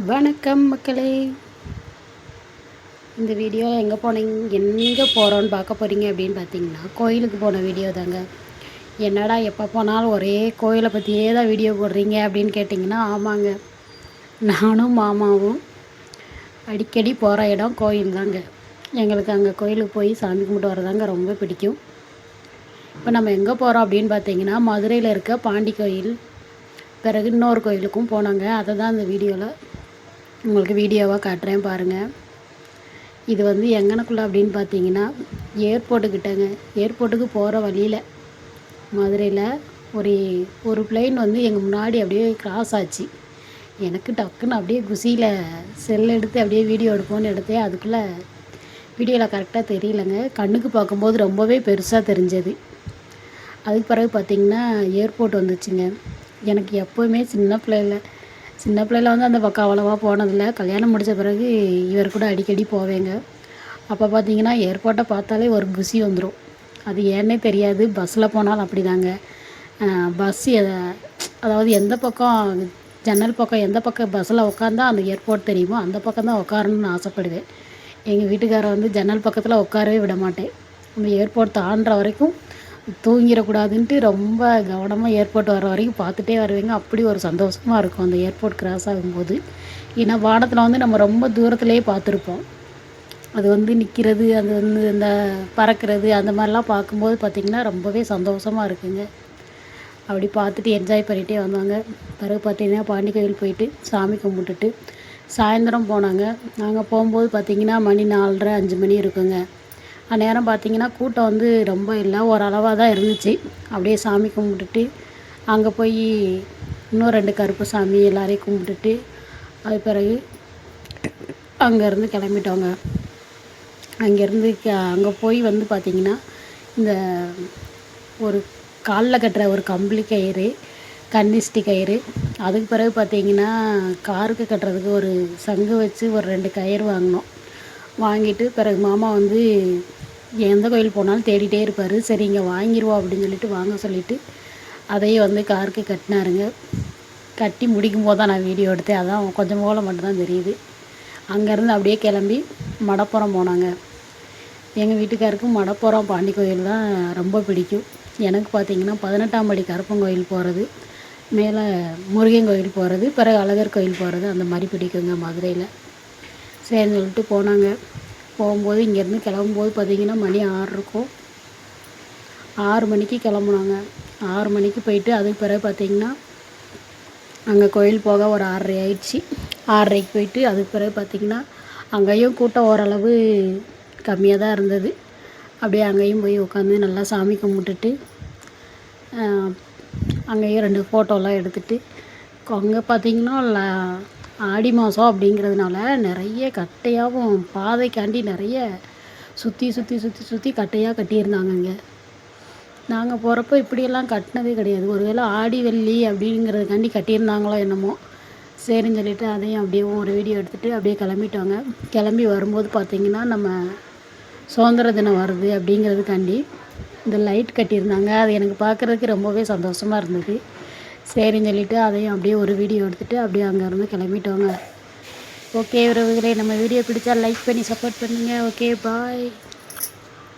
வணக்கம் மக்களே. இந்த வீடியோவில் எங்கே போகிறோன்னு பார்க்க போகிறீங்க அப்படின்னு பார்த்தீங்கன்னா, கோயிலுக்கு போன வீடியோ தாங்க. என்னடா எப்போ போனாலும் ஒரே கோயிலை பற்றியே தான் வீடியோ போடுறீங்க அப்படின்னு கேட்டிங்கன்னா, ஆமாங்க, நானும் மாமாவும் அடிக்கடி போகிற இடம் கோயில் தாங்க. எங்களுக்கு அங்கே கோயிலுக்கு போய் சாமி கும்பிட்டு வரதாங்க ரொம்ப பிடிக்கும். இப்போ நம்ம எங்கே போகிறோம் அப்படின்னு பார்த்தீங்கன்னா, மதுரையில் இருக்க பாண்டி கோயில், பிறகு இன்னொரு கோயிலுக்கும் போனாங்க. அதை தான் இந்த வீடியோவில் உங்களுக்கு வீடியோவாக காட்டுறேன் பாருங்கள். இது எங்கனக்குள்ளே அப்படின்னு பார்த்தீங்கன்னா, ஏர்போர்ட்டுக்கிட்டங்க. ஏர்போர்ட்டுக்கு போகிற வழியில் மதுரையில் ஒரு பிளெயின் எங்கள் முன்னாடி அப்படியே கிராஸ் ஆச்சு. எனக்கு டக்குன்னு அப்படியே குசியில் செல் எடுத்து அப்படியே வீடியோ எடுப்போன்னு எடுத்தேன். அதுக்குள்ளே வீடியோவில் கரெக்டாக தெரியலங்க. கண்ணுக்கு பார்க்கும்போது ரொம்பவே பெருசாக தெரிஞ்சது. அதுக்கு பிறகு பார்த்திங்கன்னா ஏர்போர்ட் வந்துச்சுங்க. எனக்கு எப்போவுமே சின்ன பிள்ளையில் அந்த பக்கம் அவ்வளோவா போனதில்லை. கல்யாணம் முடித்த பிறகு இவர் கூட அடிக்கடி போவேங்க. அப்போ பார்த்திங்கன்னா ஏர்போர்ட்டை பார்த்தாலே ஒரு குசி வந்துடும். அது ஏன்னே தெரியாது. பஸ்ஸில் போனாலும் அப்படி தாங்க. அதாவது எந்த பக்கம் ஜன்னல் பக்கம் எந்த பக்கம் பஸ்ஸில் உட்காந்தா அந்த ஏர்போர்ட் தெரியுமோ அந்த பக்கம் தான் உட்காரணுன்னு ஆசைப்படுவேன். எங்கள் வீட்டுக்காரர் ஜன்னல் பக்கத்தில் உட்காரவே விட மாட்டேன். அந்த ஏர்போர்ட் தாண்டுற வரைக்கும் தூங்கிடக்கூடாதுன்ட்டு ரொம்ப கவனமாக ஏர்போர்ட் வர வரைக்கும் பார்த்துட்டே வருவேங்க. அப்படி ஒரு சந்தோஷமாக இருக்கும் அந்த ஏர்போர்ட் கிராஸ் ஆகும்போது. ஏன்னா வானத்தில் நம்ம ரொம்ப தூரத்துலேயே பார்த்துருப்போம். அது நிற்கிறது, அது இந்த பறக்கிறது அந்த மாதிரிலாம் பார்க்கும்போது பார்த்திங்கன்னா ரொம்பவே சந்தோஷமாக இருக்குங்க. அப்படி பார்த்துட்டு என்ஜாய் பண்ணிகிட்டே வந்தாங்க. பிறகு பார்த்திங்கன்னா பாண்டி கோயில் போயிட்டு சாமி கும்பிட்டுட்டு சாயந்தரம் போனாங்க. நாங்கள் போகும்போது பார்த்திங்கன்னா மணி 4:30 5 மணி இருக்குங்க. அந்நேரம் பார்த்திங்கன்னா கூட்டம் ரொம்ப இல்லை, ஓரளவாக தான் இருந்துச்சு. அப்படியே சாமி கும்பிட்டுட்டு அங்கே போய் இன்னும் 2 கருப்பு சாமி எல்லாரையும் கும்பிட்டுட்டு அது பிறகு அங்கேருந்து கிளம்பிட்டோங்க. அங்கேருந்து அங்கே போய் பார்த்திங்கன்னா இந்த ஒரு காலில் கட்டுற ஒரு கம்பளி கயிறு, கன்னிஷ்டி கயிறு, அதுக்கு பிறகு பார்த்திங்கன்னா காருக்கு கட்டுறதுக்கு ஒரு சங்கு வச்சு ஒரு 2 கயிறு வாங்கினோம். வாங்கிட்டு பிறகு மாமா எந்த கோயில் போனாலும் தேடிகிட்டே இருப்பார். சரி இங்கே வாங்கிடுவோம் அப்படின்னு சொல்லிட்டு வாங்க சொல்லிவிட்டு அதையே காருக்கு கட்டினாருங்க. கட்டி முடிக்கும் போது தான் நான் வீடியோ எடுத்தேன். அதான் கொஞ்சம் போல் மட்டும்தான் தெரியுது. அங்கேருந்து அப்படியே கிளம்பி மடப்புறம் போனாங்க. எங்கள் வீட்டுக்காருக்கு மடப்புறம் பாண்டி கோயில் தான் ரொம்ப பிடிக்கும். எனக்கு பார்த்திங்கன்னா 18ஆம் படி கருப்பன் கோயில் போகிறது, மேலே முருகன் கோயில் போகிறது, பிறகு அழகர் கோயில் போகிறது அந்த மாதிரி பிடிக்குங்க மதுரையில். சரின்னு சொல்லிட்டு போனாங்க. போகும்போது இங்கேருந்து கிளம்பும்போது பார்த்திங்கன்னா மணி 6 இருக்கும். 6 மணிக்கு கிளம்புனாங்க. 6 மணிக்கு போயிட்டு அதுக்கு பிறகு பார்த்திங்கன்னா அங்கே கோயில் போக ஒரு 6:30 ஆயிடுச்சு. 6:30க்கு போயிட்டு அதுக்கு பிறகு பார்த்திங்கன்னா அங்கேயும் கூட்டம் ஓரளவு கம்மியாக தான் இருந்தது. அப்படியே அங்கேயும் போய் உட்காந்து நல்லா சாமி கும்பிட்டுட்டு அங்கேயும் 2 ஃபோட்டோலாம் எடுத்துகிட்டு அங்கே பார்த்திங்கன்னா ஆடி மாதம் அப்படிங்கிறதுனால நிறைய கட்டையாகவும் பாதைக்காண்டி நிறைய சுற்றி கட்டையாக கட்டியிருந்தாங்கங்க. நாங்கள் போகிறப்போ இப்படியெல்லாம் கட்டினதே கிடையாது. ஒருவேளை ஆடி வெள்ளி அப்படிங்கிறதுக்காண்டி கட்டியிருந்தாங்களோ என்னமோ. சரின்னு சொல்லிட்டு அதையும் அப்படியே ஒரு வீடியோ எடுத்துகிட்டு அப்படியே கிளம்பிட்டோங்க. கிளம்பி வரும்போது பார்த்திங்கன்னா நம்ம சுதந்திர தினம் வருது அப்படிங்கிறதுக்காண்டி இந்த லைட் கட்டியிருந்தாங்க. அது எனக்கு பார்க்குறதுக்கு ரொம்பவே சந்தோஷமாக இருந்தது. சரின்னு சொல்லிட்டு அதையும் அப்படியே ஒரு வீடியோ எடுத்துகிட்டு அப்படியே அங்கேருந்து கிளம்பிட்டோங்க. ஓகே உறவுகளே, நம்ம வீடியோ பிடிச்சா லைக் பண்ணி சப்போர்ட் பண்ணுங்கள். Okay bye.